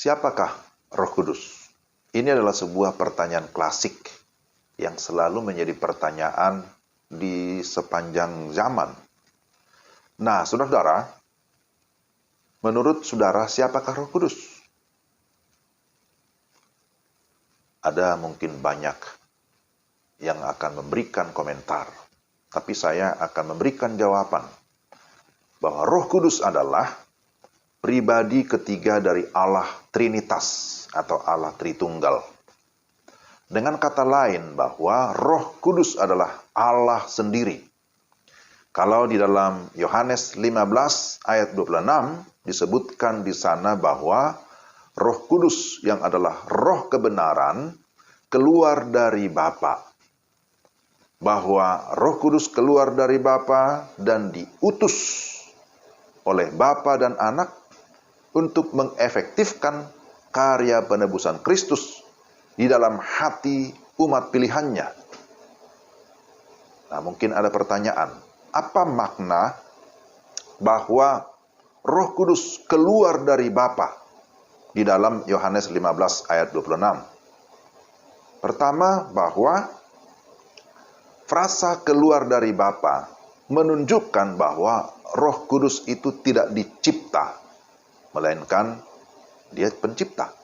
Siapakah Roh Kudus? Ini adalah sebuah pertanyaan klasik yang selalu menjadi pertanyaan di sepanjang zaman. Nah, saudara-saudara, menurut saudara siapakah Roh Kudus? Ada mungkin banyak yang akan memberikan komentar, tapi saya akan memberikan jawaban bahwa Roh Kudus adalah pribadi ketiga dari Allah Trinitas atau Allah Tritunggal. Dengan kata lain bahwa Roh Kudus adalah Allah sendiri. Kalau di dalam Yohanes 15 ayat 26 disebutkan di sana bahwa Roh Kudus yang adalah roh kebenaran keluar dari Bapa. Bahwa Roh Kudus keluar dari Bapa dan diutus oleh Bapa dan Anak untuk mengefektifkan karya penebusan Kristus di dalam hati umat pilihannya. Nah, mungkin ada pertanyaan, apa makna bahwa Roh Kudus keluar dari Bapa di dalam Yohanes 15 ayat 26? Pertama, bahwa frasa keluar dari Bapa menunjukkan bahwa Roh Kudus itu tidak dicipta, melainkan dia pencipta.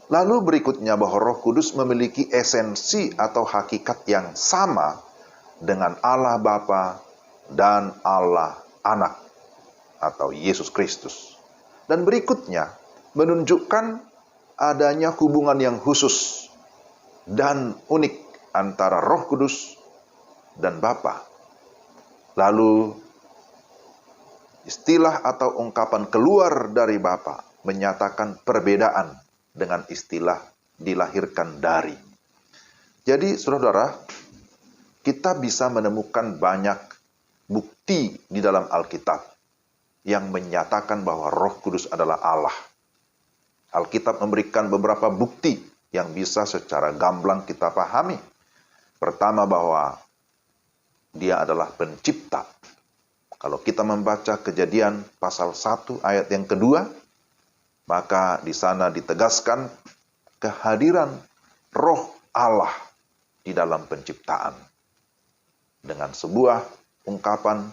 Lalu berikutnya bahwa Roh Kudus memiliki esensi atau hakikat yang sama dengan Allah Bapa dan Allah Anak atau Yesus Kristus. Dan berikutnya menunjukkan adanya hubungan yang khusus dan unik antara Roh Kudus dan Bapa. Lalu istilah atau ungkapan keluar dari Bapa menyatakan perbedaan dengan istilah dilahirkan dari. Jadi, saudara-saudara, kita bisa menemukan banyak bukti di dalam Alkitab yang menyatakan bahwa Roh Kudus adalah Allah. Alkitab memberikan beberapa bukti yang bisa secara gamblang kita pahami. Pertama, bahwa Dia adalah pencipta. Kalau kita membaca Kejadian pasal 1 ayat yang kedua, maka di sana ditegaskan kehadiran Roh Allah di dalam penciptaan. Dengan sebuah ungkapan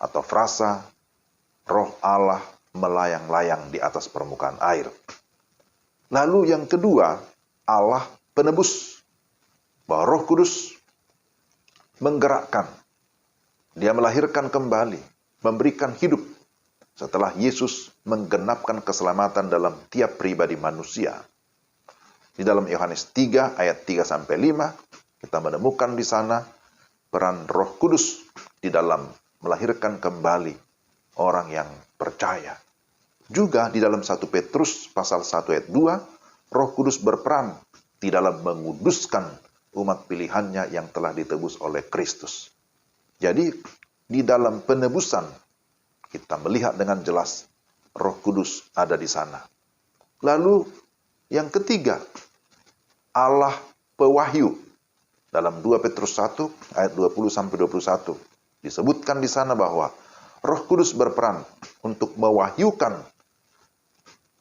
atau frasa, Roh Allah melayang-layang di atas permukaan air. Lalu yang kedua, Allah penebus. Bahwa Roh Kudus menggerakkan. Dia melahirkan kembali, memberikan hidup setelah Yesus menggenapkan keselamatan dalam tiap pribadi manusia. Di dalam Yohanes 3 ayat 3-5, kita menemukan di sana peran Roh Kudus di dalam melahirkan kembali orang yang percaya. Juga di dalam 1 Petrus pasal 1 ayat 2, Roh Kudus berperan di dalam menguduskan umat pilihannya yang telah ditebus oleh Kristus. Jadi, di dalam penebusan, kita melihat dengan jelas Roh Kudus ada di sana. Lalu, yang ketiga, Allah pewahyu. Dalam 2 Petrus 1, ayat 20-21, disebutkan di sana bahwa Roh Kudus berperan untuk mewahyukan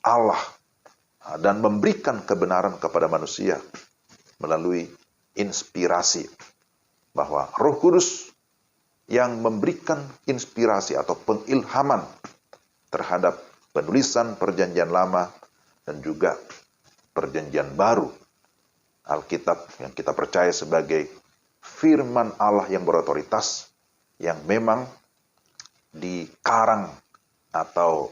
Allah dan memberikan kebenaran kepada manusia melalui inspirasi. Bahwa Roh Kudus yang memberikan inspirasi atau pengilhaman terhadap penulisan Perjanjian Lama dan juga Perjanjian Baru. Alkitab yang kita percaya sebagai firman Allah yang berotoritas, yang memang dikarang atau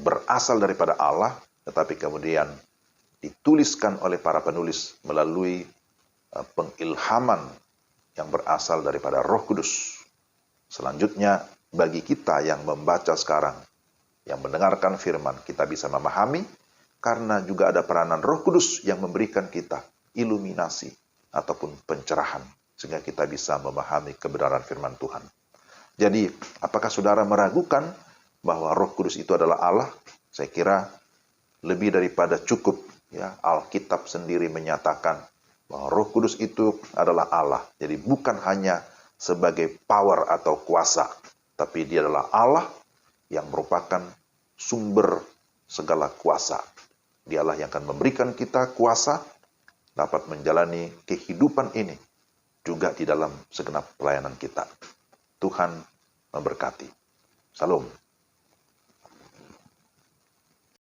berasal daripada Allah, tetapi kemudian dituliskan oleh para penulis melalui pengilhaman yang berasal daripada Roh Kudus. Selanjutnya, bagi kita yang membaca sekarang, yang mendengarkan firman, kita bisa memahami, karena juga ada peranan Roh Kudus yang memberikan kita iluminasi ataupun pencerahan, sehingga kita bisa memahami kebenaran firman Tuhan. Jadi, apakah saudara meragukan bahwa Roh Kudus itu adalah Allah? Saya kira lebih daripada cukup. Ya, Alkitab sendiri menyatakan bahwa Roh Kudus itu adalah Allah. Jadi bukan hanya sebagai power atau kuasa, tapi dia adalah Allah yang merupakan sumber segala kuasa. Dialah yang akan memberikan kita kuasa dapat menjalani kehidupan ini juga di dalam segenap pelayanan kita. Tuhan memberkati. Salam.